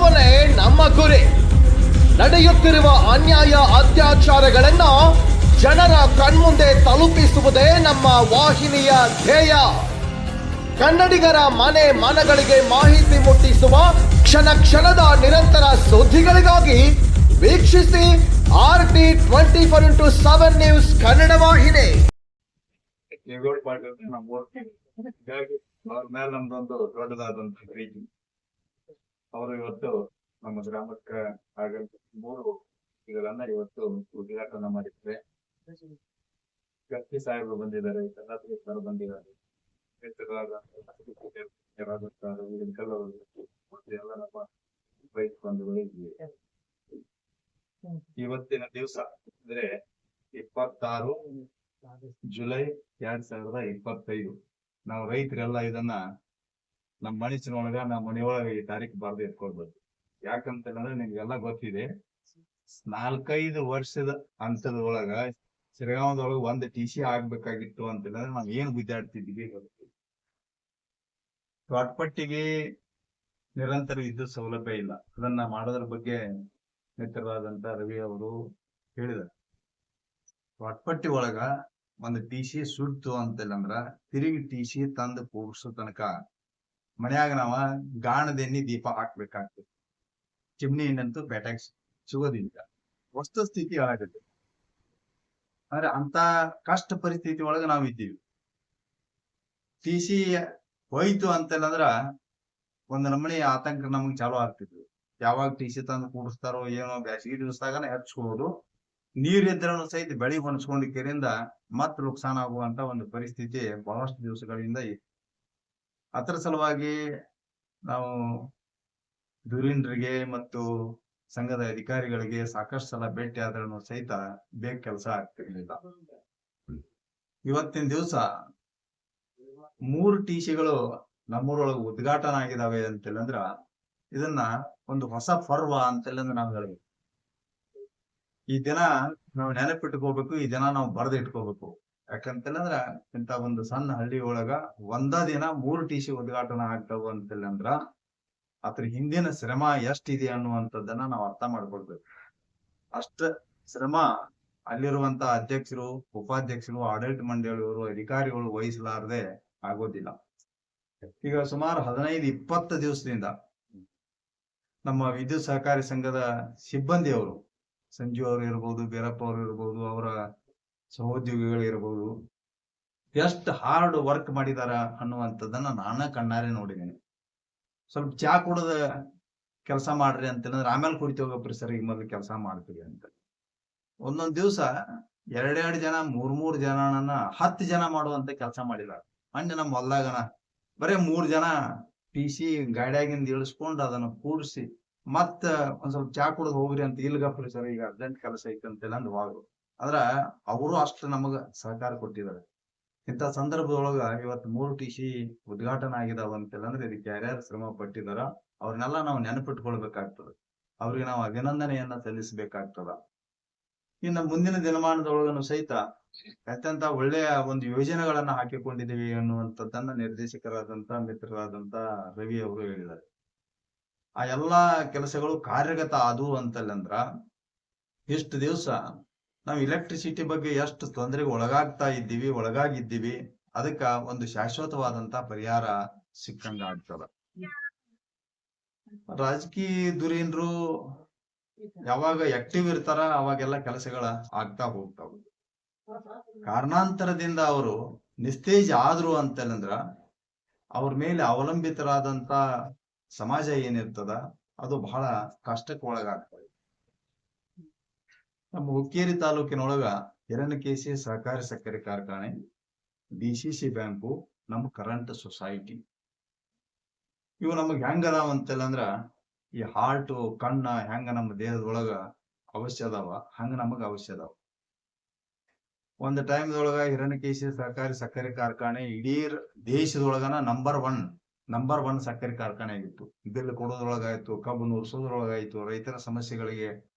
ಉಳಿಸುವನೇ ನಮ್ಮ ಗುರಿ. ನಡೆಯುತ್ತಿರುವ ಅನ್ಯಾಯ ಅತ್ಯಾಚಾರಗಳನ್ನ ಜನರ ಕಣ್ಮುಂದೆ ತಲುಪಿಸುವುದೇ ನಮ್ಮ ವಾಹಿನಿಯ ಧ್ಯೇಯ. ಕನ್ನಡಿಗರ ಮನೆ ಮನಗಳಿಗೆ ಮಾಹಿತಿ ಮುಟ್ಟಿಸುವ ಕ್ಷಣ ಕ್ಷಣದ ನಿರಂತರ ಸುದ್ದಿಗಳಿಗಾಗಿ ವೀಕ್ಷಿಸಿ RT24x7 ನ್ಯೂಸ್ ಕನ್ನಡ ವಾಹಿನಿ. ಅವ್ರ ಮೇಲೆ ನಮ್ದೊಂದು ದೊಡ್ಡದಾದಂತ ಪ್ರೀತಿ. ಅವರು ಇವತ್ತು ನಮ್ಮ ಗ್ರಾಮಕ್ಕೆ ಆಗಂತ 3 ಇದರನ್ನ ಇವತ್ತು ಉದ್ಘಾಟನೆ ಮಾಡಿದ್ರೆ ಗಟ್ಟಿ ಸಾಹೇಬರು ಬಂದಿದ್ದಾರೆ, ಕರ್ನಾಟಕ ಸರ್ ಬಂದಿದ್ದಾರೆ, ಎಲ್ಲ ನಮ್ಮ ರೈತ ಬಂಧುಗಳಿದ್ವಿ. ಇವತ್ತಿನ ದಿವಸ ಅಂದ್ರೆ 26 ಜುಲೈ 2025. ನಾವು ರೈತರೆಲ್ಲ ಇದನ್ನ ನಮ್ಮ ಮನಸ್ಸಿನೊಳಗ ನಮ್ಮ ಮನೆಯೊಳಗೆ ಈ ತಾರೀಕು ಬರ್ದು ಇಟ್ಕೊಳ್ಬೋದು. ಯಾಕಂತಂದ್ರೆ ನಿಮ್ಗೆಲ್ಲ ಗೊತ್ತಿದೆ, 4-5 ವರ್ಷದ ಹಂತದೊಳಗ ಸಿರಗಾಂವದೊಳಗ 1 TC ಆಗ್ಬೇಕಾಗಿತ್ತು ಅಂತಂದ್ರೆ ನಾವ್ ಏನ್ ಗುದ್ದಾಡ್ತಿದ್ವಿ. ತೋಟಪಟ್ಟಿಗೆ ನಿರಂತರ ವಿದ್ಯುತ್ ಸೌಲಭ್ಯ ಇಲ್ಲ. ಅದನ್ನ ಮಾಡೋದ್ರ ಬಗ್ಗೆ ಮಿತ್ರರಾದಂತ ರವಿ ಅವರು ಹೇಳಿದ್ದಾರೆ. ತೋಟಪಟ್ಟಿ ಒಳಗ 1 TC ಸುಡ್ತು ಅಂತಂದ್ರ ತಿರುಗಿ TC ತಂದು ಕೂಡ್ಸೋ ತನಕ ಮನ್ಯಾಗ ನಾವ ಗಾಣದೆಣ್ಣಿ ದೀಪ ಹಾಕ್ಬೇಕಾಗ್ತದೆ. ಚಿಮ್ನಿ ಎಣ್ಣಂತೂ ಬೇಟಾಗ ಸಿಗೋದಿಲ್ಲ. ವಸ್ತು ಸ್ಥಿತಿ ಹಾಳಾಗುತ್ತೆ. ಅಂದ್ರೆ ಅಂತ ಕಷ್ಟ ಪರಿಸ್ಥಿತಿ ಒಳಗ ನಾವ್ ಇದ್ದೀವಿ. TC ಹೋಯ್ತು ಅಂತಂದ್ರ ಒಂದ್ ನಮೂನಿ ಆತಂಕ ನಮಗ್ ಚಾಲು ಆಗ್ತಿದ್ವಿ. ಯಾವಾಗ TC ತಂದು ಕೂಡಿಸ್ತಾರೋ ಏನೋ, ಬ್ಯಾಸಗಿ ದಿವಸದಾಗನ ಹಚ್ಕೊಳ್ಳೋದು. ನೀರಿದ್ರೂ ಸಹಿತ ಬೆಳಿ ಹೊಣಸ್ಕೊಂಡ ಕೆರೆಯಿಂದ ಮತ್ ನುಕ್ಸಾನ ಆಗುವಂತ ಒಂದು ಪರಿಸ್ಥಿತಿ ಬಹಳಷ್ಟು ದಿವಸಗಳಿಂದ ಇತ್ತು. ಅದರ ಸಲುವಾಗಿ ನಾವು ಧುರೀಣರಿಗೆ ಮತ್ತು ಸಂಘದ ಅಧಿಕಾರಿಗಳಿಗೆ ಸಾಕಷ್ಟು ಸಲ ಭೇಟಿ ಆದ್ರೂ ಸಹಿತ ಬೇಗ ಕೆಲಸ ಆಗ್ತಿರ್ಲಿಲ್ಲ. ಇವತ್ತಿನ ದಿವಸ 3 TCಗಳು ನಮ್ಮೂರೊಳಗೆ ಉದ್ಘಾಟನೆ ಆಗಿದಾವೆ ಅಂತಂದ್ರ ಇದನ್ನ ಒಂದು ಹೊಸ ಪರ್ವ ಅಂತೆಲ್ಲ ನಾವು ಹೇಳ್ಬೇಕು. ಈ ದಿನ ನಾವು ನೆನಪಿಟ್ಕೋಬೇಕು, ಈ ದಿನ ನಾವು ಬರೆದು ಇಟ್ಕೋಬೇಕು. ಯಾಕಂತಂದ್ರ ಇಂತ ಒಂದು ಸಣ್ಣ ಹಳ್ಳಿ ಒಳಗ ಒಂದ ದಿನ 3 TC ಉದ್ಘಾಟನೆ ಆಗ್ತಾವ ಅಂತಂದ್ರ ಅದ್ರ ಹಿಂದಿನ ಶ್ರಮ ಎಷ್ಟಿದೆ ಅನ್ನುವಂಥದ್ದನ್ನ ನಾವು ಅರ್ಥ ಮಾಡ್ಕೊಳ್ಬೇಕು. ಅಷ್ಟ ಶ್ರಮ ಅಲ್ಲಿರುವಂತ ಅಧ್ಯಕ್ಷರು, ಉಪಾಧ್ಯಕ್ಷರು, ಆಡಳಿತ ಮಂಡಳಿಯವರು, ಅಧಿಕಾರಿಗಳು ವಹಿಸಲಾರದೆ ಆಗೋದಿಲ್ಲ. ಈಗ ಸುಮಾರು 15-20 ದಿವಸದಿಂದ ನಮ್ಮ ವಿದ್ಯುತ್ ಸಹಕಾರಿ ಸಂಘದ ಸಿಬ್ಬಂದಿಯವರು, ಸಂಜು ಅವರು ಇರ್ಬೋದು, ಬೀರಪ್ಪ ಅವರು ಇರ್ಬೋದು, ಅವರ ಸಹೋದ್ಯೋಗಿಗಳು ಇರ್ಬೋದು, ಎಷ್ಟು ಹಾರ್ಡ್ ವರ್ಕ್ ಮಾಡಿದಾರ ಅನ್ನುವಂಥದ್ದನ್ನ ನಾನ ಕಣ್ಣಾರೆ ನೋಡಿದ್ದೇನೆ. ಸ್ವಲ್ಪ ಚಾ ಕುಡದ ಕೆಲಸ ಮಾಡ್ರಿ ಅಂತಂದ್ರೆ ಆಮೇಲೆ ಕುಡಿತು ಹೋಗಪ್ರಿ ಸರ್, ಈಗ ಮೊದಲು ಕೆಲಸ ಮಾಡ್ತೀವಿ ಅಂತ. ಒಂದೊಂದ್ ದಿವ್ಸ 2 ಜನ 3 ಜನನ 10 ಜನ ಮಾಡುವಂತ ಕೆಲಸ ಮಾಡಿದಾರ. ಮೊನ್ನೆ ನಮ್ಮ ಹೊಲ್ದಾಗನ ಬರೇ 3 ಜನ TC ಗಾಡಿಯಾಗಿಂದ ಇಳಿಸ್ಕೊಂಡು ಅದನ್ನ ಕೂಡಿಸಿ ಮತ್ತ ಒಂದ್ ಸ್ವಲ್ಪ ಚಾ ಕುಡ್ದು ಹೋಗ್ರಿ ಅಂತ, ಇಲ್ಗಪ್ರಿ ಸರ್ ಈಗ ಅರ್ಜೆಂಟ್ ಕೆಲಸ ಐತೆ ಅಂತೆಲ್ಲ ಅಂದ್ವಾಗ್ರು. ಅಂದ್ರ ಅವರು ಅಷ್ಟು ನಮಗ ಸಹಕಾರ ಕೊಟ್ಟಿದ್ದಾರೆ. ಇಂಥ ಸಂದರ್ಭದೊಳಗ ಇವತ್ತು 3 TC ಉದ್ಘಾಟನೆ ಆಗಿದಾವ ಅಂತೆಲ್ಲ ಅಂದ್ರೆ ಇದಕ್ಕೆ ಯಾರ್ಯಾರು ಶ್ರಮ ಪಟ್ಟಿದಾರ ಅವ್ರನ್ನೆಲ್ಲ ನಾವು ನೆನಪಿಟ್ಕೊಳ್ಬೇಕಾಗ್ತದ. ಅವ್ರಿಗೆ ನಾವು ಅಭಿನಂದನೆಯನ್ನ ಸಲ್ಲಿಸಬೇಕಾಗ್ತದ. ಇನ್ನು ಮುಂದಿನ ದಿನಮಾನದೊಳಗನು ಸಹಿತ ಅತ್ಯಂತ ಒಳ್ಳೆಯ ಒಂದು ಯೋಜನೆಗಳನ್ನ ಹಾಕಿಕೊಂಡಿದ್ದೀವಿ ಅನ್ನುವಂಥದ್ದನ್ನ ನಿರ್ದೇಶಕರಾದಂತ ಮಿತ್ರರಾದಂತ ರವಿ ಅವರು ಹೇಳಿದ್ದಾರೆ. ಆ ಎಲ್ಲಾ ಕೆಲಸಗಳು ಕಾರ್ಯಗತ ಆದವು ಅಂತಲ್ಲಂದ್ರ ಇಷ್ಟು ದಿವಸ ನಾವು ಎಲೆಕ್ಟ್ರಿಸಿಟಿ ಬಗ್ಗೆ ಎಷ್ಟು ತೊಂದರೆಗೆ ಒಳಗಾಗಿದ್ದೀವಿ ಅದಕ್ಕ ಒಂದು ಶಾಶ್ವತವಾದಂತ ಪರಿಹಾರ ಸಿಕ್ಕಂಗ ಆಗ್ತದ. ರಾಜಕೀಯ ಧುರೀಣರು ಯಾವಾಗ ಆಕ್ಟಿವ್ ಇರ್ತಾರ ಅವಾಗೆಲ್ಲ ಕೆಲಸಗಳ ಆಗ್ತಾ ಹೋಗ್ತಾವ. ಕಾರಣಾಂತರದಿಂದ ಅವರು ನಿಸ್ತೇಜ ಆದ್ರು ಅಂತಂದ್ರ ಅವ್ರ ಮೇಲೆ ಅವಲಂಬಿತರಾದಂತ ಸಮಾಜ ಏನಿರ್ತದ ಅದು ಬಹಳ ಕಷ್ಟಕ್ಕೆ ಒಳಗಾಗ್ತದೆ. ನಮ್ಮ ಹುಕ್ಕೇರಿ ತಾಲೂಕಿನೊಳಗ ಹಿರಣ್ಯಕೇಶಿ ಸಹಕಾರಿ ಸಕ್ಕರೆ ಕಾರ್ಖಾನೆ, DCC ಬ್ಯಾಂಕು, ನಮ್ಮ ಕರೆಂಟ್ ಸೊಸೈಟಿ ಇವು ನಮಗ್ ಹೆಂಗ ಅದಾವ ಅಂತಂದ್ರ ಈ ಹಾರ್ಟ್ ಕಣ್ಣ ಹೆಂಗ ನಮ್ಮ ದೇಹದೊಳಗ ಅವಶ್ಯ ಅದಾವ ಹಂಗ ನಮಗ ಅವಶ್ಯ ಅದಾವ. ಒಂದು ಟೈಮ್ದೊಳಗ ಹಿರಣ್ಯಕೇಶಿ ಸಹಕಾರಿ ಸಕ್ಕರೆ ಕಾರ್ಖಾನೆ ಇಡೀ ದೇಶದೊಳಗನ ನಂಬರ್ ಒನ್ ಸಕ್ಕರೆ ಕಾರ್ಖಾನೆ ಆಗಿತ್ತು. ಬಿಲ್ ಕೊಡೋದ್ರೊಳಗಾಯ್ತು, ಕಬ್ಬು ನುರ್ಸೋದ್ರೊಳಗಾಯ್ತು, ರೈತರ ಸಮಸ್ಯೆಗಳಿಗೆ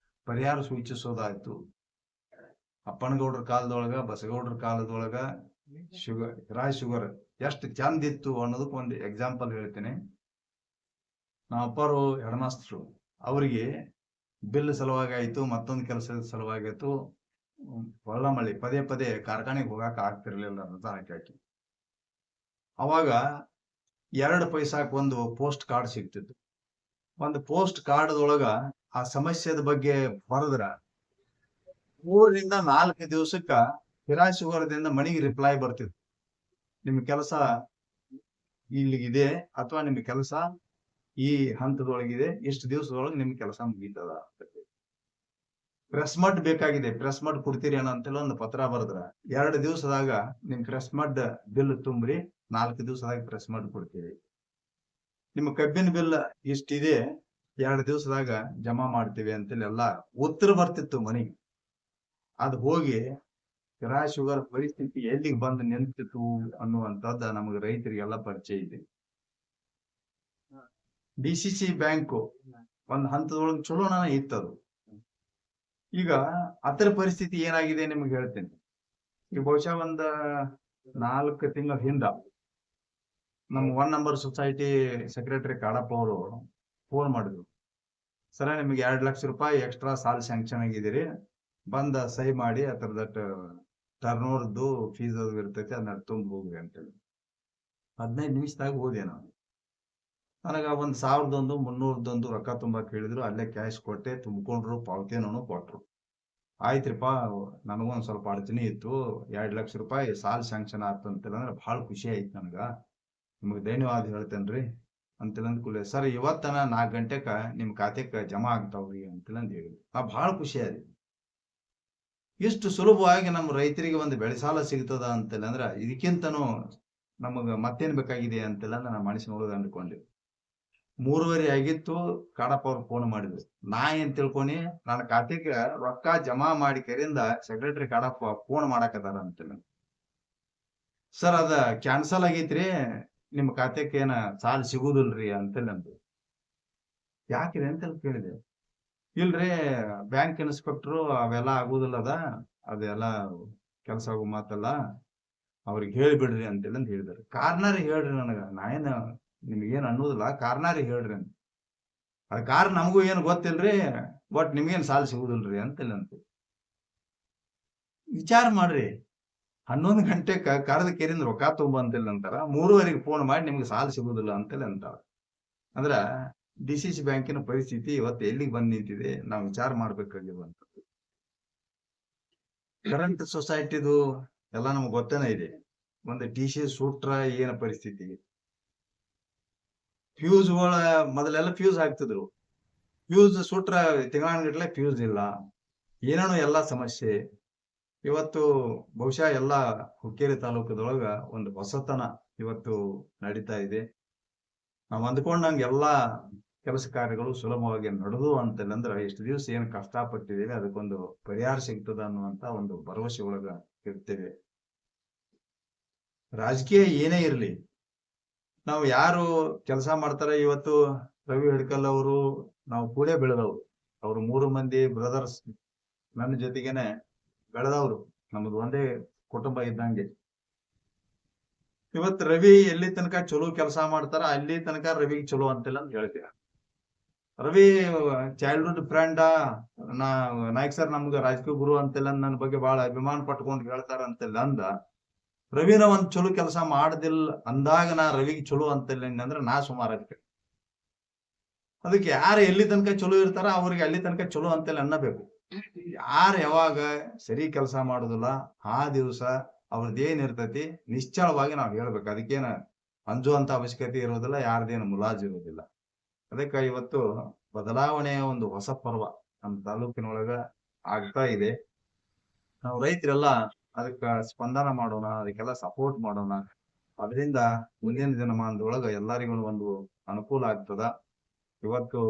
ಪರಿಹಾರ ಸೂಚಿಸೋದಾಯ್ತು. ಅಪ್ಪನಗೌಡ್ರ ಕಾಲದೊಳಗ, ಬಸಗೌಡ್ರ ಕಾಲದೊಳಗ ಶುಗರ್ ಎಷ್ಟು ಚಂದ ಇತ್ತು ಅನ್ನೋದಕ್ಕೆ ಒಂದು ಎಕ್ಸಾಂಪಲ್ ಹೇಳ್ತೇನೆ. ನಮ್ಮ ಅಪ್ಪರು ಹೆಡ್ ಮಾಸ್ತರು ಅವರಿಗೆ ಬಿಲ್ ಸಲುವಾಗಿ ಆಯ್ತು, ಮತ್ತೊಂದು ಕೆಲಸದ ಸಲುವಾಗಿ ಆಯ್ತು, ಹೊಳ್ಳ ಮಳಿ ಪದೇ ಪದೇ ಕಾರ್ಖಾನೆಗೆ ಹೋಗಾಕ ಆಗ್ತಿರ್ಲಿಲ್ಲ ಅಂತ ಹಾಕಿ ಅವಾಗ 2 ಪೈಸಾಕ್ ಒಂದು ಪೋಸ್ಟ್ ಕಾರ್ಡ್ ಸಿಗ್ತಿತ್ತು. ಒಂದು ಪೋಸ್ಟ್ ಕಾರ್ಡ್ದೊಳಗ ಆ ಸಮಸ್ಯೆದ ಬಗ್ಗೆ ಬರೆದ್ರ 3 ರಿಂದ 4 ದಿವಸಕ್ಕ ಹಿರಾಶಿವರದಿಂದ ಮನೆಗೆ ರಿಪ್ಲೈ ಬರ್ತಿತ್ತು. ನಿಮ್ ಕೆಲಸ ಇಲ್ಲಿಗಿದೆ ಅಥವಾ ನಿಮ್ ಕೆಲಸ ಈ ಹಂತದೊಳಗಿದೆ, ಇಷ್ಟು ದಿವಸದೊಳಗೆ ನಿಮ್ ಕೆಲಸ ಮುಗೀತದ. ಪ್ರೆಸ್ ಮಡ್ ಬೇಕಾಗಿದೆ, ಪ್ರೆಸ್ ಮಡ್ ಕೊಡ್ತೀರಿ ಅನ್ನೋ ಅಂತೆಲ್ಲ ಒಂದು ಪತ್ರ ಬರೆದ್ರ 2 ದಿವಸದಾಗ ನಿಮ್ ಪ್ರೆಸ್ ಮಡ್ ಬಿಲ್ ತುಂಬ್ರಿ, 4 ದಿವಸದಾಗ ಪ್ರೆಸ್ ಮಡ್ ಕೊಡ್ತೀವಿ. ನಿಮ್ಮ ಕಬ್ಬಿನ ಬಿಲ್ ಇಷ್ಟಿದೆ, 2 ದಿವಸದಾಗ ಜಮಾ ಮಾಡ್ತೀವಿ ಅಂತೇಳಿ ಎಲ್ಲಾ ಉತ್ತರ ಬರ್ತಿತ್ತು ಮನೆಗೆ. ಅದು ಹೋಗಿ ಶುಗರ್ ಪರಿಸ್ಥಿತಿ ಎಲ್ಲಿಗೆ ಬಂದು ನಿಂತಿತ್ತು ಅನ್ನುವಂಥದ್ದು ನಮಗೆ ರೈತರಿಗೆಲ್ಲ ಪರಿಚಯ ಇದೆ. DCC ಬ್ಯಾಂಕ್ ಒಂದ್ ಹಂತದೊಳಗೆ ಚಲೋನ ಇತ್ತದು. ಈಗ ಅದರ ಪರಿಸ್ಥಿತಿ ಏನಾಗಿದೆ ನಿಮ್ಗೆ ಹೇಳ್ತೇನೆ. ಈಗ ಬಹುಶಃ ಒಂದ್ 4 ತಿಂಗಳ ಹಿಂದ ನಮ್ಮ 1 ನಂಬರ್ ಸೊಸೈಟಿ ಸೆಕ್ರೆಟರಿ ಕಾಡಪ್ಪ ಅವರು ಫೋನ್ ಮಾಡಿದ್ರು. ಸರ, ನಿಮ್ಗೆ 2 ಲಕ್ಷ ರೂಪಾಯಿ ಎಕ್ಸ್ಟ್ರಾ ಸಾಲ ಸ್ಯಾಂಕ್ಷನ್ ಆಗಿದ್ದೀರಿ, ಬಂದ ಸಹಿ ಮಾಡಿ ಅದರದಟ್ ಟರ್ನೋರ್ದು ಫೀಸ್ ಅದು ಇರ್ತೈತಿ, ಅದನ್ನ ತುಂಬ ಹೋಗ್ರಿ ಅಂತೇಳಿ 15 ನಿಮಿಷದಾಗ ಹೋದೆ ನಾನು. ನನಗ 1,000 300 ರೊಕ್ಕ ತುಂಬಾಕ್ ಹೇಳಿದ್ರು. ಅಲ್ಲೇ ಕ್ಯಾಶ್ ಕೊಟ್ಟೆ, ತುಂಬಿಕೊಂಡ್ರು, ಪಾವತಿನೂ ಕೊಟ್ರು. ಆಯ್ತ್ರಿಪ್ಪ, ನನಗೊಂದ್ ಸ್ವಲ್ಪ ಅಡಚಣೆ ಇತ್ತು, 2 ಲಕ್ಷ ರೂಪಾಯಿ ಸಾಲ ಸ್ಯಾಂಕ್ಷನ್ ಆಯ್ತು ಅಂತೆಲ್ಲ ಅಂದ್ರೆ ಬಹಳ ಖುಷಿ ಆಯ್ತು ನನಗ. ನಿಮ್ಗೆ ಧನ್ಯವಾದ ಹೇಳ್ತೇನ್ರಿ ಅಂತೆಲ್ಲ ಕೂಡಲೇ, ಸರ್ ಇವತ್ತನ 4 ಗಂಟೆಕ ನಿಮ್ ಖಾತೆಗೆ ಜಮಾ ಆಗ್ತಾವ್ರಿ ಅಂತೆಲ್ಲ ಹೇಳಿದ್ರು. ನಾ ಬಹಳ ಖುಷಿ ಆಯ್ತು. ಇಷ್ಟು ಸುಲಭವಾಗಿ ನಮ್ಮ ರೈತರಿಗೆ ಒಂದು ಬೆಳೆ ಸಾಲ ಸಿಗ್ತದ ಅಂತೆಲ್ಲ ಅಂದ್ರ ಇದಕ್ಕಿಂತನೂ ನಮಗ ಮತ್ತೇನ್ ಬೇಕಾಗಿದೆ ಅಂತೆಲ್ಲ ನಾನು ಮನಸ್ಸಿನೊಳಗೆ ಅಂದ್ಕೊಂಡೆ. 3:30 ಆಗಿತ್ತು, ಕಾಡಪ್ಪ ಅವ್ರು ಫೋನ್ ಮಾಡಿದ್ರು. ನಾ ಏನ್ ತಿಳ್ಕೊನಿ, ನನ್ನ ಖಾತೆಗೆ ರೊಕ್ಕ ಜಮಾ ಮಾಡಿ ಕರಿಂದ ಸೆಕ್ರೆಟರಿ ಕಾಡಪ್ಪ ಫೋನ್ ಮಾಡಾಕತ್ತಾರ ಅಂತೇಳಿ. ಸರ್, ಅದ ಕ್ಯಾನ್ಸಲ್ ಆಗೈತ್ರಿ, ನಿಮ್ ಖಾತೆಗೆ ಏನ ಸಾಲ ಸಿಗುದಿಲ್ರಿ ಅಂತೇಳಿ ಅಂದ್ರು. ಯಾಕ್ರಿ ಅಂತ ಕೇಳಿದೆ. ಇಲ್ರಿ, ಬ್ಯಾಂಕ್ ಇನ್ಸ್ಪೆಕ್ಟ್ರು ಅವೆಲ್ಲ ಆಗುದಿಲ್ಲದ, ಅದೆಲ್ಲ ಕೆಲಸ ಆಗೋ ಮಾತಲ್ಲ, ಅವ್ರಿಗೆ ಹೇಳಿಬಿಡ್ರಿ ಅಂತೇಳಿ ಹೇಳಿದಾರೆ. ಕಾರ್ನಾರಿ ಹೇಳ್ರಿ ನನಗ, ನಾ ಏನ್ ನಿಮ್ಗೇನ್ ಅನ್ನೋದಿಲ್ಲ, ಕಾರ್ನಾರಿ ಹೇಳ್ರಿ ಅಂತ. ಅದ್ ಕಾರಣ ನಮಗೂ ಏನು ಗೊತ್ತಿಲ್ರಿ, ಬಟ್ ನಿಮ್ಗೇನ್ ಸಾಲ ಸಿಗುದಿಲ್ರಿ ಅಂತೇಳಿ ಅಂತ. ವಿಚಾರ ಮಾಡ್ರಿ, 11 ಗಂಟೆಕ ಕರೆದ ಕೇರಿಂದ ರೊಕ್ಕ ತುಂಬ ಅಂತೇಳಿ ಅಂತಾರ, 3:30 ಫೋನ್ ಮಾಡಿ ನಿಮ್ಗೆ ಸಾಲ ಸಿಗುದಿಲ್ಲ ಅಂತೇಳಿ ಅಂತಾರ. ಅಂದ್ರ DCC ಬ್ಯಾಂಕಿನ ಪರಿಸ್ಥಿತಿ ಇವತ್ತು ಎಲ್ಲಿಗೆ ಬಂದ್ ನಿಂತಿದೆ, ನಾವು ವಿಚಾರ ಮಾಡ್ಬೇಕಾಗಿರುವಂತದ್ದು. ಕರೆಂಟ್ ಸೊಸೈಟಿದು ಎಲ್ಲ ನಮ್ಗೆ ಗೊತ್ತೇನೆ ಇದೆ. ಒಂದು TC ಸೂಟ್ರ ಏನ ಪರಿಸ್ಥಿತಿ. ಫ್ಯೂಸ್ಗಳ ಮೊದಲೆಲ್ಲ ಫ್ಯೂಸ್ ಹಾಕ್ತಿದ್ರು, ಫ್ಯೂಸ್ ಸೂಟ್ರ ತಿಂಗಳಾನ್ಗಟ್ಲೆ ಫ್ಯೂಸ್ ಇಲ್ಲ, ಏನೇನೋ ಎಲ್ಲ ಸಮಸ್ಯೆ. ಇವತ್ತು ಬಹುಶಃ ಎಲ್ಲ ಹುಕ್ಕೇರಿ ತಾಲೂಕದೊಳಗ ಒಂದು ಹೊಸತನ ಇವತ್ತು ನಡೀತಾ ಇದೆ. ನಾವು ಅಂದ್ಕೊಂಡಂಗೆ ಎಲ್ಲಾ ಕೆಲಸ ಕಾರ್ಯಗಳು ಸುಲಭವಾಗಿ ನಡೆದು ಅಂತಂದ್ರೆ ಇಷ್ಟು ದಿವಸ ಏನು ಕಷ್ಟಪಟ್ಟಿದ್ದೇವೆ ಅದಕ್ಕೊಂದು ಪರಿಹಾರ ಸಿಗ್ತದ ಅನ್ನುವಂತ ಒಂದು ಭರವಸೆ ಒಳಗ ಇರ್ತೇವೆ. ರಾಜಕೀಯ ಏನೇ ಇರಲಿ, ನಾವು ಯಾರು ಕೆಲಸ ಮಾಡ್ತಾರೆ, ಇವತ್ತು ರವಿ ಹಿಡ್ಕಲ್ ಅವರು ನಾವು ಕೂಡೇ ಬೆಳೆದವರು, ಅವರು 3 ಮಂದಿ ಬ್ರದರ್ಸ್ ನನ್ನ ಜೊತೆಗೇನೆ ಬೆಳೆದವರು, ನಮ್ದು ಒಂದೇ ಕುಟುಂಬ ಇದ್ದಂಗೆ. ಇವತ್ತು ರವಿ ಎಲ್ಲಿ ತನಕ ಚಲೋ ಕೆಲಸ ಮಾಡ್ತಾರ ಅಲ್ಲಿ ತನಕ ರವಿಗೆ ಚಲೋ ಅಂತಿಲ್ಲ ಅಂತ ಹೇಳ್ತೀರ. Ravi childhood friend, Nayak sir ನಮ್ಗೆ ರಾಜಕೀಯ ಗುರು ಅಂತೆಲ್ಲ ನನ್ನ ಬಗ್ಗೆ ಬಹಳ ಅಭಿಮಾನ ಪಟ್ಕೊಂಡು ಹೇಳ್ತಾರ ಅಂತೆಲ್ಲ ಅಂದ. ರವಿನ ಒಂದ್ ಚಲೋ ಕೆಲಸ ಮಾಡುದಿಲ್ಲ ಅಂದಾಗ ನಾ ರವಿಗೆ ಚಲೋ ಅಂತಿಲ್ಲ ಅಂದ್ರೆ ನಾ ಸುಮಾರು ಅದಕ್ಕೆ ಯಾರು ಎಲ್ಲಿ ತನಕ ಚಲೋ ಇರ್ತಾರ ಅವ್ರಿಗೆ ಅಲ್ಲಿ ತನಕ ಚಲೋ ಅಂತೆಲ್ಲ ಅನ್ನಬೇಕು. ಯಾರು ಯಾವಾಗ ಸರಿ ಕೆಲಸ ಮಾಡುದಿಲ್ಲ ಆ ದಿವಸ ಅವ್ರದ್ದೇನ್ ಇರ್ತೈತಿ ನಿಶ್ಚಳವಾಗಿ ನಾವ್ ಹೇಳ್ಬೇಕು. ಅದಕ್ಕೇನ ಅಂಜುವಂತ ಅವಶ್ಯಕತೆ ಇರೋದಿಲ್ಲ, ಯಾರ್ದೇನು ಮುಲಾಜ್ ಇರೋದಿಲ್ಲ. ಅದಕ್ಕೆ ಇವತ್ತು ಬದಲಾವಣೆಯ ಒಂದು ಹೊಸ ಪರ್ವ ನಮ್ಮ ತಾಲೂಕಿನೊಳಗ ಆಗ್ತಾ ಇದೆ. ನಾವು ರೈತರೆಲ್ಲ ಅದಕ್ಕ ಸ್ಪಂದನ ಮಾಡೋಣ, ಅದಕ್ಕೆಲ್ಲ ಸಪೋರ್ಟ್ ಮಾಡೋಣ. ಅದರಿಂದ ಮುಂದಿನ ದಿನಮಾನದೊಳಗ ಎಲ್ಲರಿಗೂ ಒಂದು ಅನುಕೂಲ ಆಗ್ತದ. ಇವತ್ತು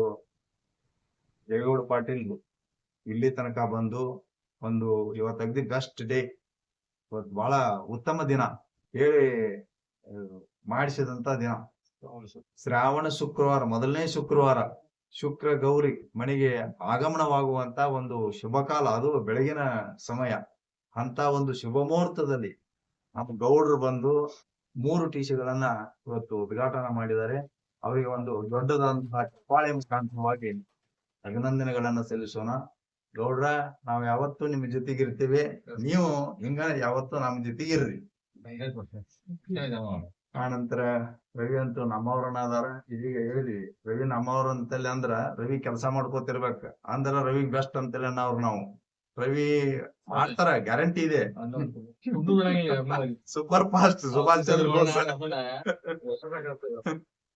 ಜಯಗೌಡ ಪಾಟೀಲ್ ಇಲ್ಲಿ ತನಕ ಬಂದು ಒಂದು ಇವತ್ತು ಅಗದಿ ಬೆಸ್ಟ್ ಡೇ, ಇವತ್ತು ಬಹಳ ಉತ್ತಮ ದಿನ ಹೇಳಿ ಮಾಡಿಸಿದಂತ ದಿನ. ಶ್ರಾವಣ ಶುಕ್ರವಾರ, ಮೊದಲನೇ ಶುಕ್ರವಾರ, ಶುಕ್ರ ಗೌರಿ ಮನೆಗೆ ಆಗಮನವಾಗುವಂತ ಒಂದು ಶುಭ ಕಾಲ, ಅದು ಬೆಳಗಿನ ಸಮಯ. ಅಂತ ಒಂದು ಶುಭ ಮುಹೂರ್ತದಲ್ಲಿ ನಮ್ಮ ಗೌಡ್ರು ಬಂದು 3 ಟಿಸಿಗಳನ್ನ ಇವತ್ತು ಉದ್ಘಾಟನೆ ಮಾಡಿದ್ದಾರೆ. ಅವರಿಗೆ ಒಂದು ದೊಡ್ಡದಾದಂತಹ ಚಪ್ಪಾಳೆ ಮುಖಾಂತರವಾಗಿ ಅಭಿನಂದನೆಗಳನ್ನ ಸಲ್ಲಿಸೋಣ. ಗೌಡ್ರ, ನಾವ್ ಯಾವತ್ತೂ ನಿಮ್ ಜೊತೆಗಿರ್ತೀವಿ, ನೀವು ಹಿಂಗ ಯಾವತ್ತೂ ನಮ್ ಜೊತೆಗಿರ್ರಿ. ಆನಂತರ ರವಿ ಅಂತೂ ನಮ್ಮವ್ರನ್ನ ಅದಾರ. ಇದೀಗ ಹೇಳಿ ರವಿ ನಮ್ಮವ್ರ ಅಂತಲ್ಲಿ ಅಂದ್ರ ರವಿ ಕೆಲಸ ಮಾಡ್ಕೋತಿರ್ಬೇಕ, ಅಂದ್ರ ರವಿ ಬೆಸ್ಟ್ ಅಂತೇಳಿ ನಾವು ರವಿ ಮಾಡ್ತಾರ, ಗ್ಯಾರಂಟಿ ಇದೆ. Super fast Subhash Chandra Bose